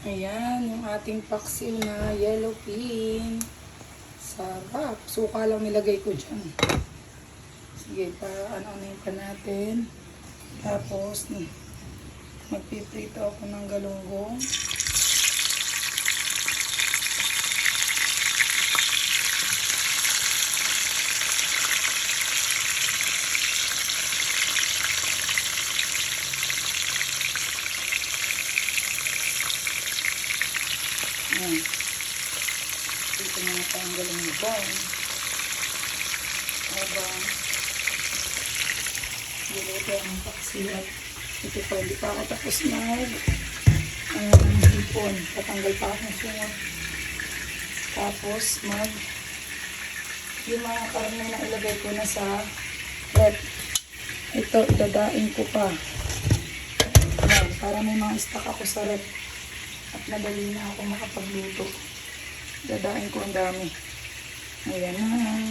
Ayan, yung ating paksiw na yellow pin. Sarap. Suka lang nilagay ko dyan. Sige, ano-anoin pa natin. Tapos, magpiprito ako ng galunggong. Ayan. Dito na ito ang galunggong. Habang niluto ang paksiw. Ito pa, hindi pa ako tapos hipon. Tatanggal pa ako ng sunod. Tapos yung mga karne na ilagay ko na sa rep. Ito, idadaing ko pa. Ayan, para may mga stock ako sa rep. At madali na ako makapagluto. Dadaing ko ang dami. Ayan na.